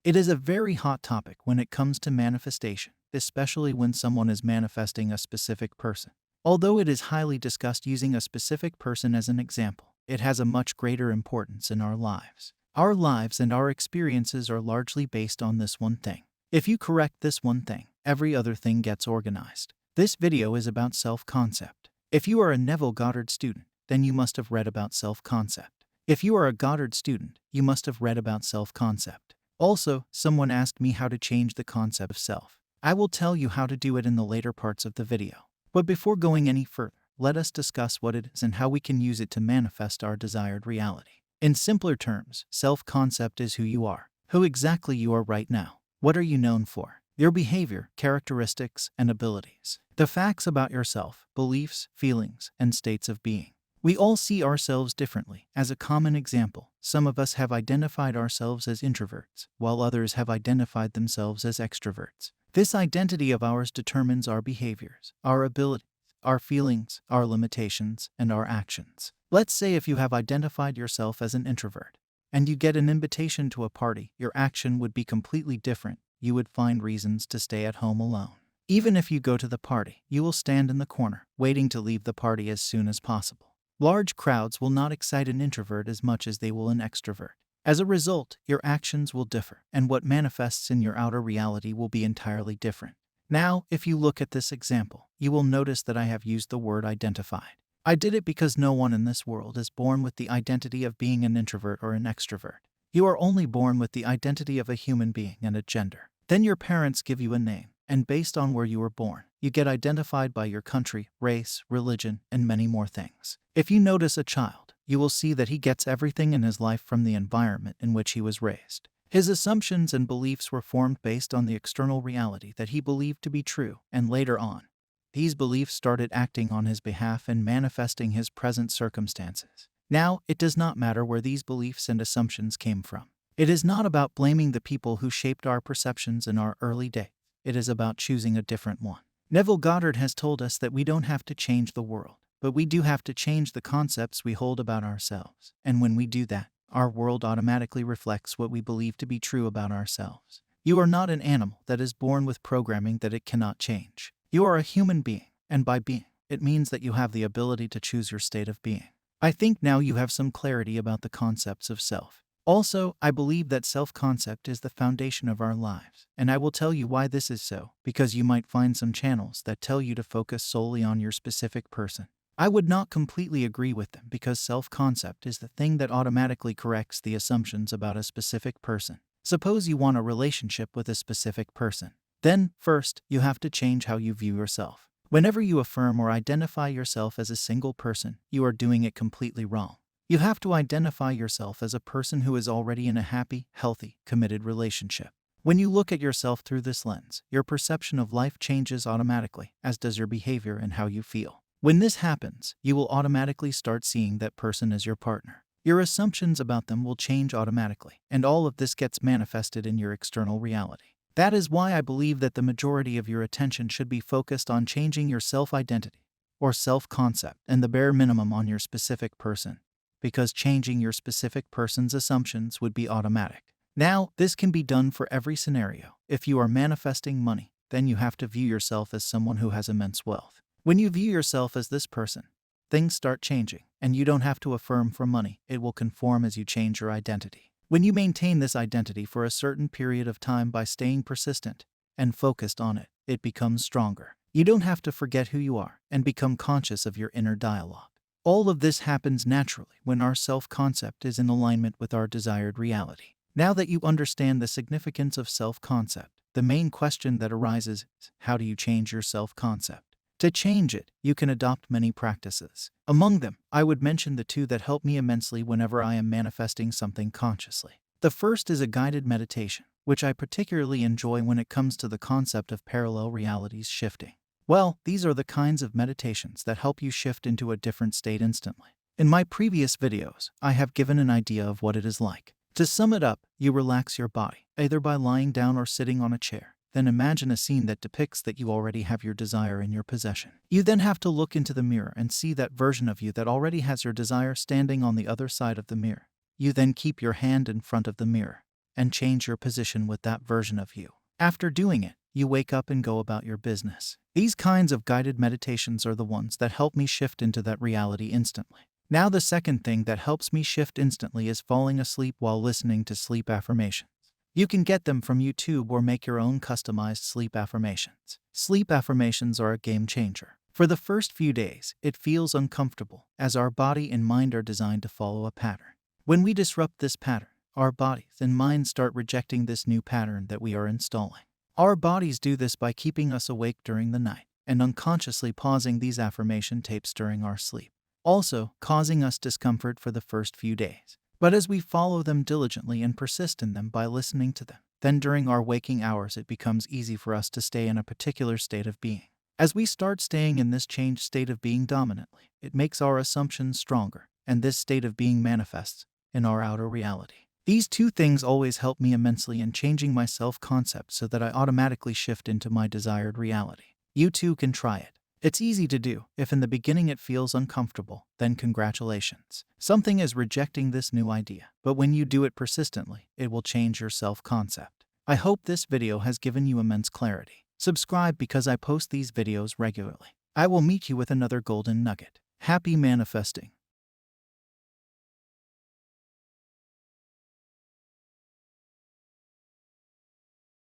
It is a very hot topic when it comes to manifestation, especially when someone is manifesting a specific person. Although it is highly discussed using a specific person as an example, it has a much greater importance in our lives. Our lives and our experiences are largely based on this one thing. If you correct this one thing, every other thing gets organized. This video is about self-concept. If you are a Neville Goddard student, then you must have read about self-concept. If you are a Goddard student, you must have read about self-concept. Also, someone asked me how to change the concept of self. I will tell you how to do it in the later parts of the video. But before going any further, let us discuss what it is and how we can use it to manifest our desired reality. In simpler terms, self-concept is who you are, who exactly you are right now. What are you known for? Your behavior, characteristics, and abilities. The facts about yourself, beliefs, feelings, and states of being. We all see ourselves differently. As a common example, some of us have identified ourselves as introverts, while others have identified themselves as extroverts. This identity of ours determines our behaviors, our abilities, our feelings, our limitations, and our actions. Let's say if you have identified yourself as an introvert, and you get an invitation to a party, your action would be completely different. You would find reasons to stay at home alone. Even if you go to the party, you will stand in the corner, waiting to leave the party as soon as possible. Large crowds will not excite an introvert as much as they will an extrovert. As a result, your actions will differ, and what manifests in your outer reality will be entirely different. Now, if you look at this example, you will notice that I have used the word identified. I did it because no one in this world is born with the identity of being an introvert or an extrovert. You are only born with the identity of a human being and a gender. Then your parents give you a name, and based on where you were born, you get identified by your country, race, religion, and many more things. If you notice a child, you will see that he gets everything in his life from the environment in which he was raised. His assumptions and beliefs were formed based on the external reality that he believed to be true, and later on, these beliefs started acting on his behalf and manifesting his present circumstances. Now, it does not matter where these beliefs and assumptions came from. It is not about blaming the people who shaped our perceptions in our early days. It is about choosing a different one. Neville Goddard has told us that we don't have to change the world, but we do have to change the concepts we hold about ourselves. And when we do that, our world automatically reflects what we believe to be true about ourselves. You are not an animal that is born with programming that it cannot change. You are a human being, and by being, it means that you have the ability to choose your state of being. I think now you have some clarity about the concepts of self. Also, I believe that self-concept is the foundation of our lives, and I will tell you why this is so, because you might find some channels that tell you to focus solely on your specific person. I would not completely agree with them because self-concept is the thing that automatically corrects the assumptions about a specific person. Suppose you want a relationship with a specific person. Then, first, you have to change how you view yourself. Whenever you affirm or identify yourself as a single person, you are doing it completely wrong. You have to identify yourself as a person who is already in a happy, healthy, committed relationship. When you look at yourself through this lens, your perception of life changes automatically, as does your behavior and how you feel. When this happens, you will automatically start seeing that person as your partner. Your assumptions about them will change automatically, and all of this gets manifested in your external reality. That is why I believe that the majority of your attention should be focused on changing your self-identity, or self-concept, and the bare minimum on your specific person, because changing your specific person's assumptions would be automatic. Now, this can be done for every scenario. If you are manifesting money, then you have to view yourself as someone who has immense wealth. When you view yourself as this person, things start changing, and you don't have to affirm for money. It will conform as you change your identity. When you maintain this identity for a certain period of time by staying persistent and focused on it, it becomes stronger. You don't have to forget who you are and become conscious of your inner dialogue. All of this happens naturally when our self-concept is in alignment with our desired reality. Now that you understand the significance of self-concept, the main question that arises is, how do you change your self-concept? To change it, you can adopt many practices. Among them, I would mention the two that help me immensely whenever I am manifesting something consciously. The first is a guided meditation, which I particularly enjoy when it comes to the concept of parallel realities shifting. Well, these are the kinds of meditations that help you shift into a different state instantly. In my previous videos, I have given an idea of what it is like. To sum it up, you relax your body, either by lying down or sitting on a chair. Then imagine a scene that depicts that you already have your desire in your possession. You then have to look into the mirror and see that version of you that already has your desire standing on the other side of the mirror. You then keep your hand in front of the mirror and change your position with that version of you. After doing it, you wake up and go about your business. These kinds of guided meditations are the ones that help me shift into that reality instantly. Now, the second thing that helps me shift instantly is falling asleep while listening to sleep affirmations. You can get them from YouTube or make your own customized sleep affirmations. Sleep affirmations are a game changer. For the first few days, it feels uncomfortable, as our body and mind are designed to follow a pattern. When we disrupt this pattern, our bodies and minds start rejecting this new pattern that we are installing. Our bodies do this by keeping us awake during the night and unconsciously pausing these affirmation tapes during our sleep, also causing us discomfort for the first few days. But as we follow them diligently and persist in them by listening to them, then during our waking hours it becomes easy for us to stay in a particular state of being. As we start staying in this changed state of being dominantly, it makes our assumptions stronger, and this state of being manifests in our outer reality. These two things always help me immensely in changing my self-concept so that I automatically shift into my desired reality. You too can try it. It's easy to do. If in the beginning it feels uncomfortable, then congratulations. Something is rejecting this new idea. But when you do it persistently, it will change your self-concept. I hope this video has given you immense clarity. Subscribe because I post these videos regularly. I will meet you with another golden nugget. Happy manifesting.